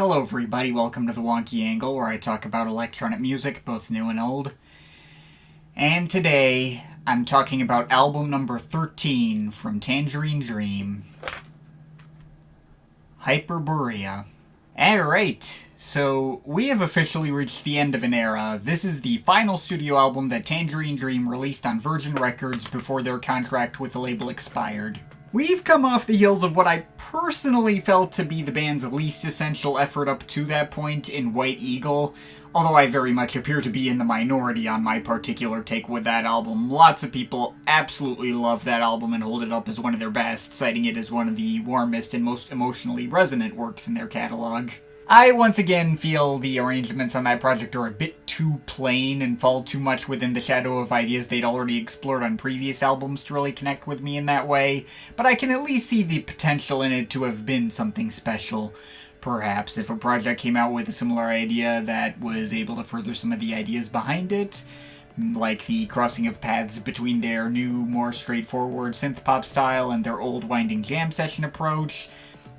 Hello everybody, welcome to the Wonky Angle, where I talk about electronic music, both new and old. And today, I'm talking about album number 13 from Tangerine Dream, Hyperborea. Alright, so we have officially reached the end of an era. This is the final studio album that Tangerine Dream released on Virgin Records before their contract with the label expired. We've come off the heels of what I personally felt to be the band's least essential effort up to that point in White Eagle, although I very much appear to be in the minority on my particular take with that album. Lots of people absolutely love that album and hold it up as one of their best, citing it as one of the warmest and most emotionally resonant works in their catalog. I once again feel the arrangements on that project are a bit too plain and fall too much within the shadow of ideas they'd already explored on previous albums to really connect with me in that way, but I can at least see the potential in it to have been something special. Perhaps if a project came out with a similar idea that was able to further some of the ideas behind it, like the crossing of paths between their new, more straightforward synth-pop style and their old winding jam session approach,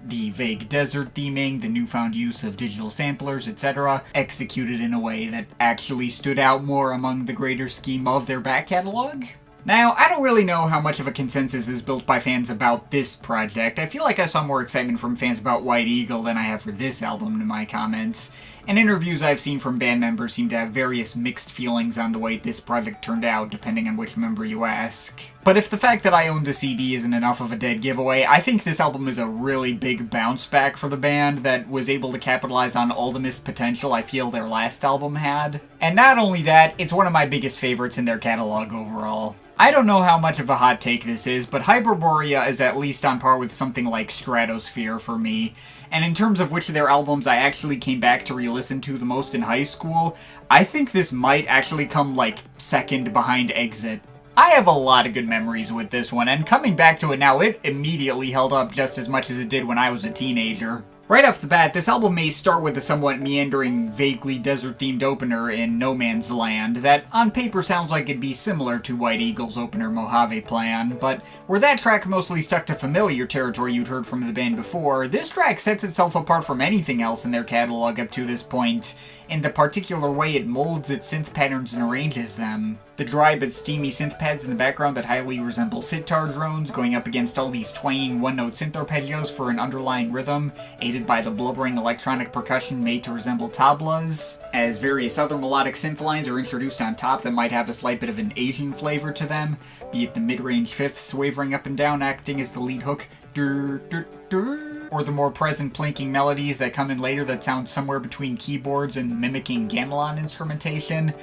the vague desert theming, the newfound use of digital samplers, etc., executed in a way that actually stood out more among the greater scheme of their back catalog. Now, I don't really know how much of a consensus is built by fans about this project. I feel like I saw more excitement from fans about White Eagle than I have for this album in my comments, and interviews I've seen from band members seem to have various mixed feelings on the way this project turned out, depending on which member you ask. But if the fact that I own the CD isn't enough of a dead giveaway, I think this album is a really big bounce back for the band that was able to capitalize on all the missed potential I feel their last album had. And not only that, it's one of my biggest favorites in their catalog overall. I don't know how much of a hot take this is, but Hyperborea is at least on par with something like Stratosphere for me. And in terms of which of their albums I actually came back to re-listen to the most in high school, I think this might actually come like second behind Exit. I have a lot of good memories with this one, and coming back to it now, it immediately held up just as much as it did when I was a teenager. Right off the bat, this album may start with a somewhat meandering, vaguely desert-themed opener in No Man's Land that on paper sounds like it'd be similar to White Eagle's opener Mojave Plan, but where that track mostly stuck to familiar territory you'd heard from the band before, this track sets itself apart from anything else in their catalog up to this point in the particular way it molds its synth patterns and arranges them. The dry but steamy synth pads in the background that highly resemble sitar drones going up against all these twanging one-note synth arpeggios for an underlying rhythm, aided by the blubbering electronic percussion made to resemble tablas, as various other melodic synth lines are introduced on top that might have a slight bit of an Asian flavor to them, be it the mid-range fifths wavering up and down acting as the lead hook, or the more present plinking melodies that come in later that sound somewhere between keyboards and mimicking gamelan instrumentation,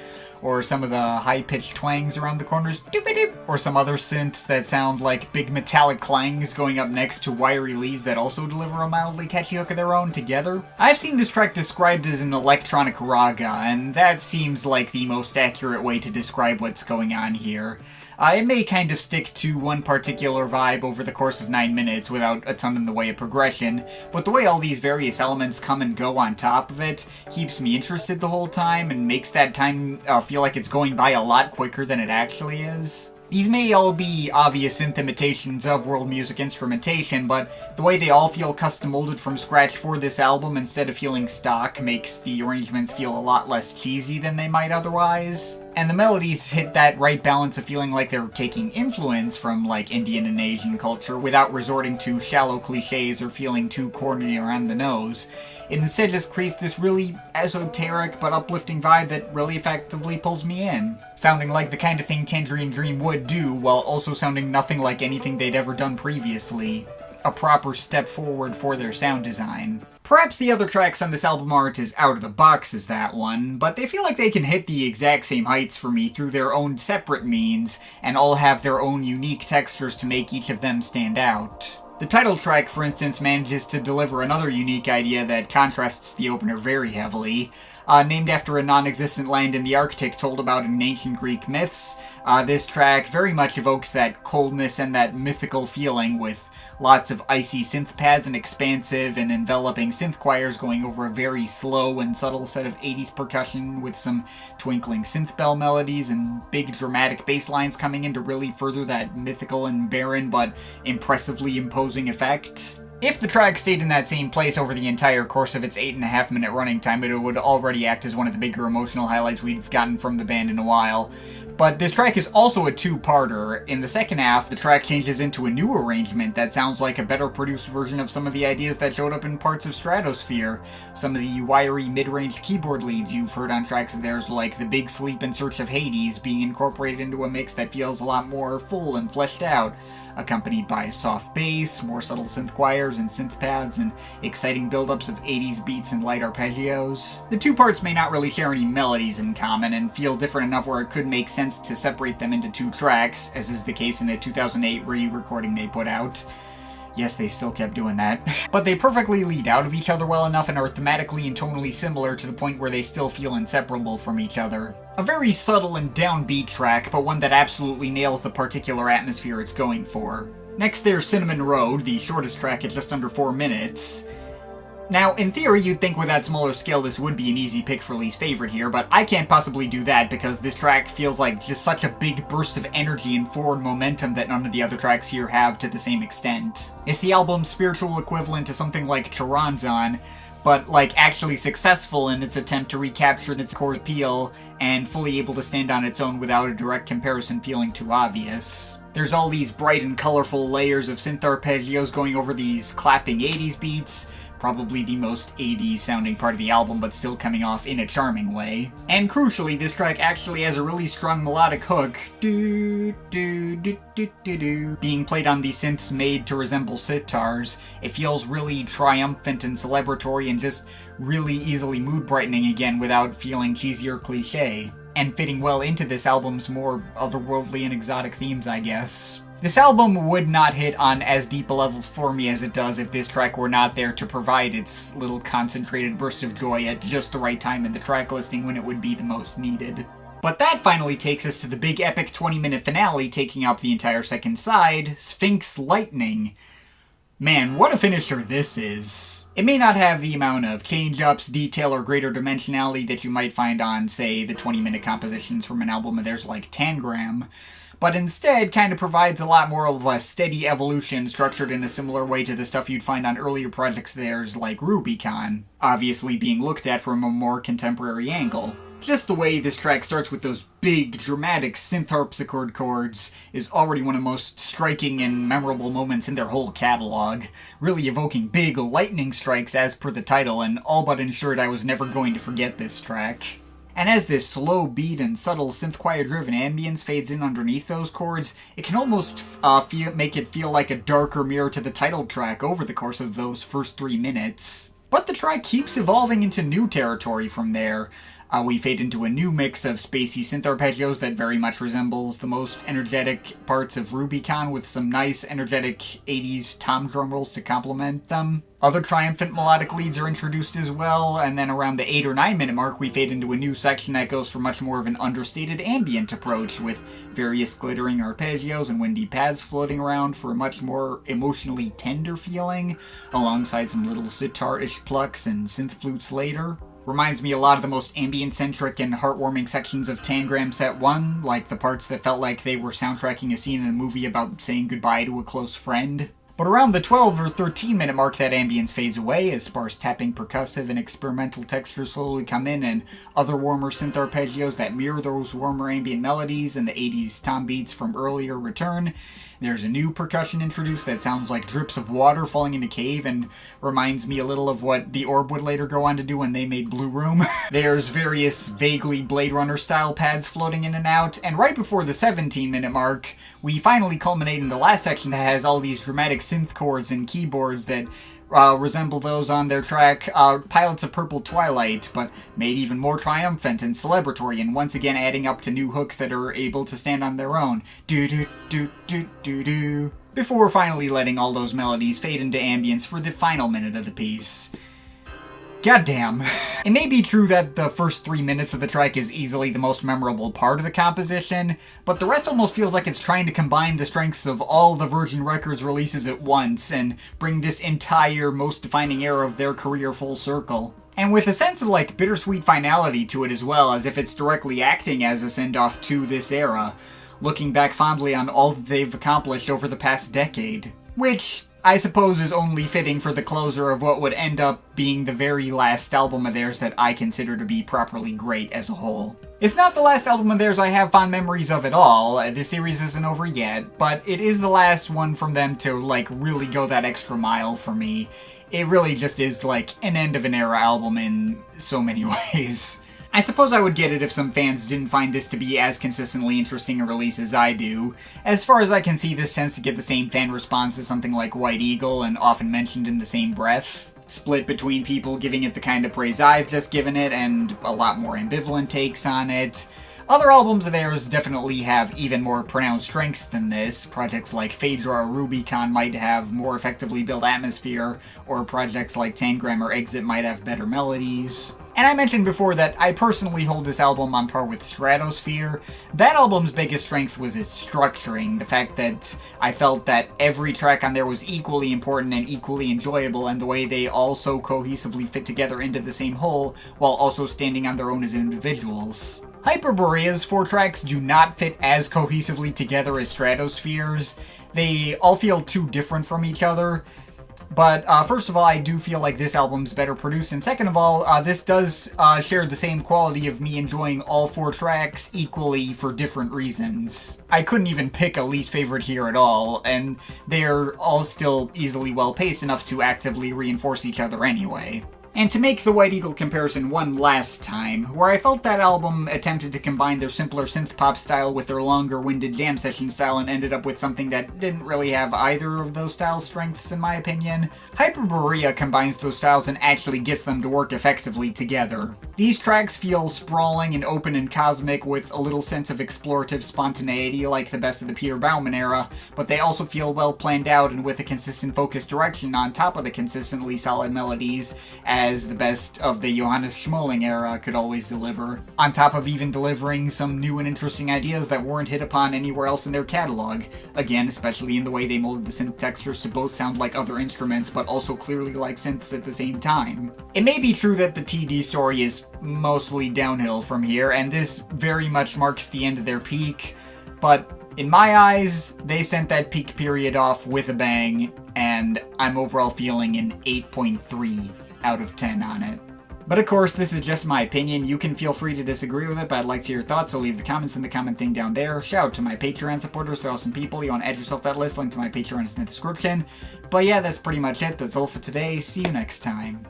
or some of the high-pitched twangs around the corners, or some other synths that sound like big metallic clangs going up next to wiry leads that also deliver a mildly catchy hook of their own together. I've seen this track described as an electronic raga, and that seems like the most accurate way to describe what's going on here. It may kind of stick to one particular vibe over the course of 9 minutes without a ton in the way of progression, but the way all these various elements come and go on top of it keeps me interested the whole time and makes that time feel like it's going by a lot quicker than it actually is. These may all be obvious synth imitations of world music instrumentation, but the way they all feel custom molded from scratch for this album instead of feeling stock makes the arrangements feel a lot less cheesy than they might otherwise. And the melodies hit that right balance of feeling like they're taking influence from like Indian and Asian culture without resorting to shallow cliches or feeling too corny or on the nose. It instead just creates this really esoteric but uplifting vibe that really effectively pulls me in. Sounding like the kind of thing Tangerine Dream would do, while also sounding nothing like anything they'd ever done previously. A proper step forward for their sound design. Perhaps the other tracks on this album aren't as out of the box as that one, but they feel like they can hit the exact same heights for me through their own separate means, and all have their own unique textures to make each of them stand out. The title track, for instance, manages to deliver another unique idea that contrasts the opener very heavily. Named after a non-existent land in the Arctic told about in ancient Greek myths, this track very much evokes that coldness and that mythical feeling with lots of icy synth pads and expansive and enveloping synth choirs going over a very slow and subtle set of 80s percussion with some twinkling synth bell melodies and big dramatic bass lines coming in to really further that mythical and barren but impressively imposing effect. If the track stayed in that same place over the entire course of its 8.5-minute running time, it would already act as one of the bigger emotional highlights we've gotten from the band in a while. But this track is also a two-parter. In the second half, the track changes into a new arrangement that sounds like a better produced version of some of the ideas that showed up in parts of Stratosphere. Some of the wiry mid-range keyboard leads you've heard on tracks of theirs, like The Big Sleep in Search of Hades, being incorporated into a mix that feels a lot more full and fleshed out, accompanied by a soft bass, more subtle synth choirs and synth pads, and exciting build-ups of 80s beats and light arpeggios. The two parts may not really share any melodies in common, and feel different enough where it could make sense to separate them into two tracks, as is the case in a 2008 re-recording they put out. Yes, they still kept doing that. But they perfectly lead out of each other well enough and are thematically and tonally similar to the point where they still feel inseparable from each other. A very subtle and downbeat track, but one that absolutely nails the particular atmosphere it's going for. Next there's Cinnamon Road, the shortest track at just under 4 minutes. Now, in theory, you'd think with that smaller scale this would be an easy pick for Lee's favorite here, but I can't possibly do that because this track feels like just such a big burst of energy and forward momentum that none of the other tracks here have to the same extent. It's the album's spiritual equivalent to something like Charanzon, but like actually successful in its attempt to recapture its core appeal and fully able to stand on its own without a direct comparison feeling too obvious. There's all these bright and colorful layers of synth arpeggios going over these clapping 80s beats, probably the most 80s sounding part of the album, but still coming off in a charming way. And crucially, this track actually has a really strong melodic hook, being played on the synths made to resemble sitars. It feels really triumphant and celebratory and just really easily mood brightening again without feeling cheesy or cliche, and fitting well into this album's more otherworldly and exotic themes, I guess. This album would not hit on as deep a level for me as it does if this track were not there to provide its little concentrated burst of joy at just the right time in the track listing when it would be the most needed. But that finally takes us to the big epic 20-minute finale taking up the entire second side, Sphinx Lightning. Man, what a finisher this is. It may not have the amount of change-ups, detail, or greater dimensionality that you might find on, say, the 20-minute compositions from an album of theirs like Tangerine, but instead kind of provides a lot more of a steady evolution structured in a similar way to the stuff you'd find on earlier projects of theirs like Rubicon, obviously being looked at from a more contemporary angle. Just the way this track starts with those big, dramatic synth harpsichord chords is already one of the most striking and memorable moments in their whole catalog, really evoking big lightning strikes as per the title, and all but ensured I was never going to forget this track. And as this slow beat and subtle synth choir-driven ambience fades in underneath those chords, it can almost make it feel like a darker mirror to the title track over the course of those first 3 minutes. But the track keeps evolving into new territory from there. We fade into a new mix of spacey synth arpeggios that very much resembles the most energetic parts of Rubicon, with some nice, energetic 80s tom drum rolls to complement them. Other triumphant melodic leads are introduced as well, and then around the 8 or 9 minute mark we fade into a new section that goes for much more of an understated ambient approach, with various glittering arpeggios and windy pads floating around for a much more emotionally tender feeling, alongside some little sitar-ish plucks and synth flutes later. Reminds me a lot of the most ambient-centric and heartwarming sections of Tangram Set 1, like the parts that felt like they were soundtracking a scene in a movie about saying goodbye to a close friend. But around the 12 or 13 minute mark that ambience fades away as sparse tapping percussive and experimental textures slowly come in, and other warmer synth arpeggios that mirror those warmer ambient melodies and the 80s tom beats from earlier return. There's a new percussion introduced that sounds like drips of water falling in a cave and reminds me a little of what The Orb would later go on to do when they made Blue Room. There's various vaguely Blade Runner style pads floating in and out, and right before the 17 minute mark, we finally culminate in the last section that has all these dramatic synth chords and keyboards that resemble those on their track Pilots of Purple Twilight, but made even more triumphant and celebratory, and once again adding up to new hooks that are able to stand on their own. Do-do-do-do-do-do. Before finally letting all those melodies fade into ambience for the final minute of the piece. Goddamn. It may be true that the first 3 minutes of the track is easily the most memorable part of the composition, but the rest almost feels like it's trying to combine the strengths of all the Virgin Records releases at once and bring this entire most defining era of their career full circle. And with a sense of like bittersweet finality to it as well, as if it's directly acting as a send-off to this era, looking back fondly on all that they've accomplished over the past decade. Which, I suppose is only fitting for the closer of what would end up being the very last album of theirs that I consider to be properly great as a whole. It's not the last album of theirs I have fond memories of at all. The series isn't over yet, but it is the last one from them to, like, really go that extra mile for me. It really just is, like, an end of an era album in so many ways. I suppose I would get it if some fans didn't find this to be as consistently interesting a release as I do. As far as I can see, this tends to get the same fan response as something like White Eagle, and often mentioned in the same breath. Split between people giving it the kind of praise I've just given it, and a lot more ambivalent takes on it. Other albums of theirs definitely have even more pronounced strengths than this. Projects like Phaedra or Rubicon might have more effectively built atmosphere, or projects like Tangerine or Exit might have better melodies. And I mentioned before that I personally hold this album on par with Stratosphere. That album's biggest strength was its structuring, the fact that I felt that every track on there was equally important and equally enjoyable, and the way they all so cohesively fit together into the same whole, while also standing on their own as individuals. Hyperborea's 4 tracks do not fit as cohesively together as Stratosphere's. They all feel too different from each other. But first of all, I do feel like this album's better produced, and second of all, this does share the same quality of me enjoying all 4 tracks equally for different reasons. I couldn't even pick a least favorite here at all, and they're all still easily well-paced enough to actively reinforce each other anyway. And to make the White Eagle comparison one last time, where I felt that album attempted to combine their simpler synth-pop style with their longer-winded jam session style and ended up with something that didn't really have either of those style strengths in my opinion, Hyperborea combines those styles and actually gets them to work effectively together. These tracks feel sprawling and open and cosmic with a little sense of explorative spontaneity like the best of the Peter Baumann era, but they also feel well planned out and with a consistent focused direction on top of the consistently solid melodies, as the best of the Johannes Schmoling era could always deliver, on top of even delivering some new and interesting ideas that weren't hit upon anywhere else in their catalog, again especially in the way they molded the synth textures to both sound like other instruments but also clearly like synths at the same time. It may be true that the TD story is mostly downhill from here, and this very much marks the end of their peak, but in my eyes, they sent that peak period off with a bang, and I'm overall feeling an 8.3 out of 10 on it. But of course, this is just my opinion. You can feel free to disagree with it, but I'd like to hear your thoughts, so leave the comments in the comment thing down there. Shout out to my Patreon supporters, they're awesome people. You want to add yourself that list, link to my Patreon is in the description. But yeah, that's pretty much it. That's all for today. See you next time.